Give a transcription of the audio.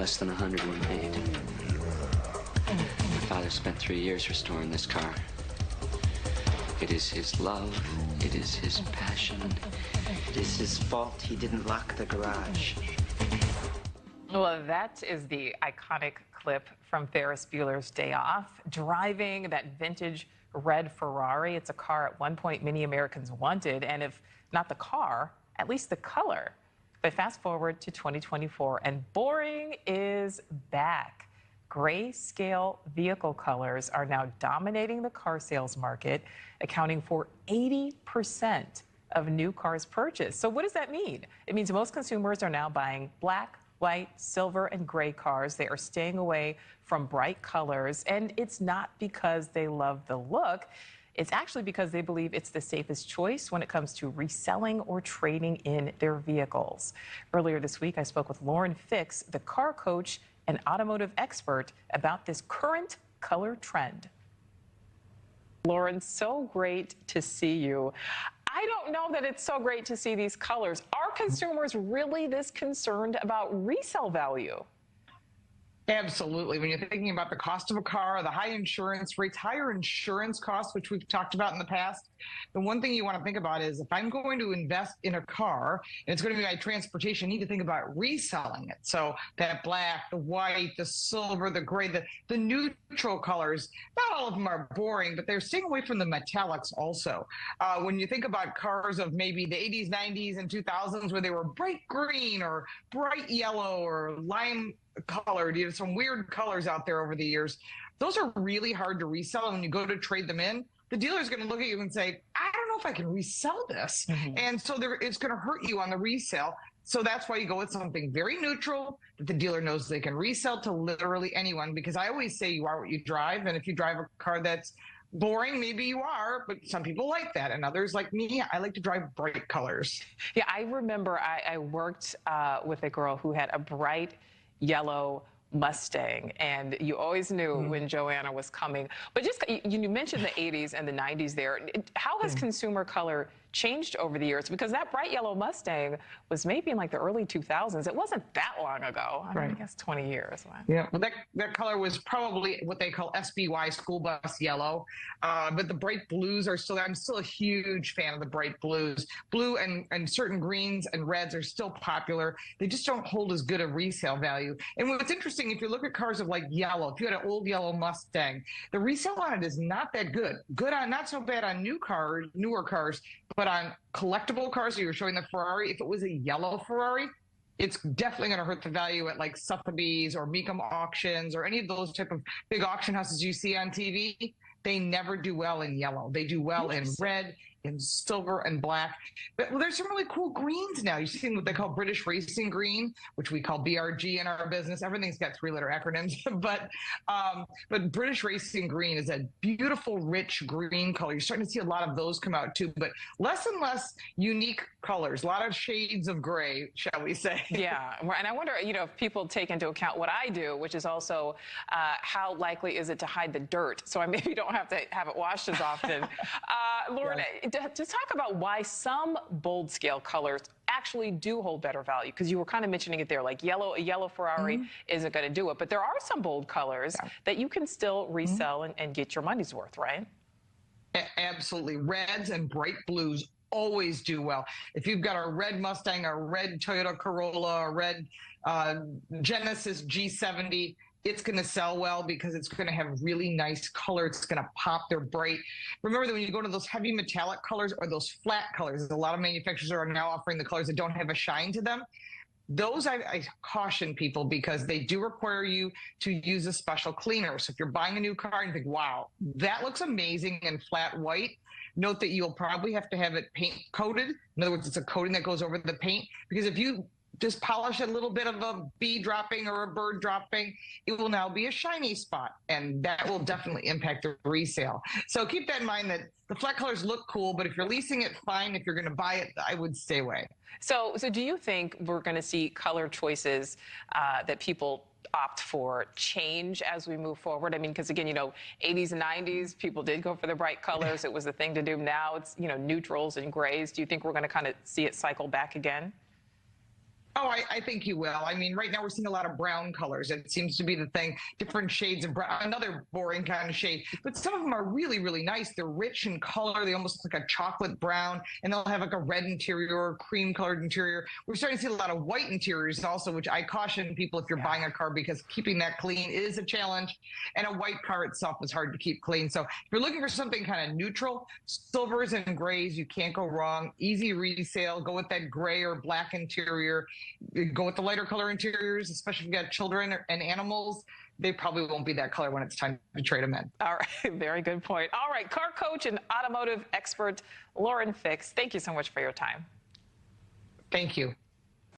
less than 100 were made. My father spent 3 years restoring this car. It is his love, it is his passion, it is his fault he didn't lock the garage. Well, that is the iconic clip from Ferris Bueller's Day Off, driving that vintage red Ferrari. It's a car at one point many Americans wanted, and if not the car, at least the color. But fast forward to 2024, and boring is back. Grayscale vehicle colors are now dominating the car sales market, accounting for 80% of new cars purchased. So what does that mean? It means most consumers are now buying black, white, silver, and gray cars. They are staying away from bright colors, and it's not because they love the look. It's actually because they believe it's the safest choice when it comes to reselling or trading in their vehicles. Earlier this week, I spoke with Lauren Fix, the car coach and automotive expert, about this current color trend. Lauren, so great to see you. I don't know that it's so great to see these colors. Are consumers really this concerned about resale value? Absolutely. When you're thinking about the cost of a car, the high insurance rates, higher insurance costs, which we've talked about in the past, the one thing you want to think about is if I'm going to invest in a car and it's going to be my transportation, I need to think about reselling it. So that black, the white, the silver, the gray, the neutral colors, not all of them are boring, but they're staying away from the metallics also. When you think about cars of maybe the 80s, 90s, and 2000s where they were bright green or bright yellow or lime colored, some weird colors out there over the years. Those are really hard to resell. And when you go to trade them in, the dealer is going to look at you and say, I don't know if I can resell this. And so it's going to hurt you on the resale. So that's why you go with something very neutral that the dealer knows they can resell to literally anyone. Because I always say you are what you drive. And if you drive a car that's boring, maybe you are, but some people like that. And others like me, I like to drive bright colors. Yeah, I remember I worked with a girl who had a bright yellow Mustang, and you always knew when Joanna was coming. But just you mentioned the 80s and the 90s there. How has consumer color changed over the years? Because that bright yellow Mustang was maybe in like the early 2000s. It wasn't that long ago. I mean, I guess 20 years. Yeah, well, that color was probably what they call SBY, school bus yellow. But the bright blues are still, I'm still a huge fan of the bright blues. Blue and certain greens and reds are still popular. They just don't hold as good a resale value. And what's interesting, if you look at cars of like yellow, if you had an old yellow Mustang, the resale on it is not that good. Good on, not so bad on newer cars, but on collectible cars, so you were showing the Ferrari, if it was a yellow Ferrari, it's definitely going to hurt the value at like Sotheby's or Mecum auctions or any of those type of big auction houses you see on TV. They never do well in yellow. They do well in red, in silver, and black. But well, there's some really cool greens now. You've seen what they call British Racing Green, which we call BRG in our business. Everything's got three-letter acronyms. But British Racing Green is a beautiful, rich green color. You're starting to see a lot of those come out too, but less and less unique colors, a lot of shades of gray, shall we say. Yeah, and I wonder, if people take into account what I do, which is also how likely is it to hide the dirt, so I maybe don't have to have it washed as often. Lauren, to talk about why some bold scale colors actually do hold better value, because you were kind of mentioning it there, like a yellow Ferrari isn't going to do it, but there are some bold colors that you can still resell and get your money's worth, right? Absolutely. Reds and bright blues always do well. If you've got a red Mustang, a red Toyota Corolla, a red Genesis G70, it's going to sell well because it's going to have really nice color. It's going to pop. They're bright. Remember that when you go to those heavy metallic colors or those flat colors, a lot of manufacturers are now offering the colors that don't have a shine to them. Those I caution people because they do require you to use a special cleaner. So if you're buying a new car and you think, wow, that looks amazing in flat white, note that you'll probably have to have it paint coated. In other words, it's a coating that goes over the paint, because if you just polish a little bit of a bee dropping or a bird dropping, it will now be a shiny spot, and that will definitely impact the resale. So keep that in mind, that the flat colors look cool, but if you're leasing it, fine. If you're going to buy it, I would stay away. So do you think we're going to see color choices that people opt for change as we move forward? I mean, because again, 80s and 90s, people did go for the bright colors. It was the thing to do. Now it's, neutrals and grays. Do you think we're going to kind of see it cycle back again? Oh, I think you will. I mean, right now we're seeing a lot of brown colors. It seems to be the thing, different shades of brown, another boring kind of shade. But some of them are really, really nice. They're rich in color. They almost look like a chocolate brown, and they'll have like a red interior or cream colored interior. We're starting to see a lot of white interiors also, which I caution people if you're buying a car, because keeping that clean is a challenge. And a white car itself is hard to keep clean. So if you're looking for something kind of neutral, silvers and grays, you can't go wrong. Easy resale. Go with that gray or black interior. Go with the lighter color interiors, especially if you've got children and animals. They probably won't be that color when it's time to trade them in. All right, very good point. All right, car coach and automotive expert Lauren Fix, thank you so much for your time. Thank you.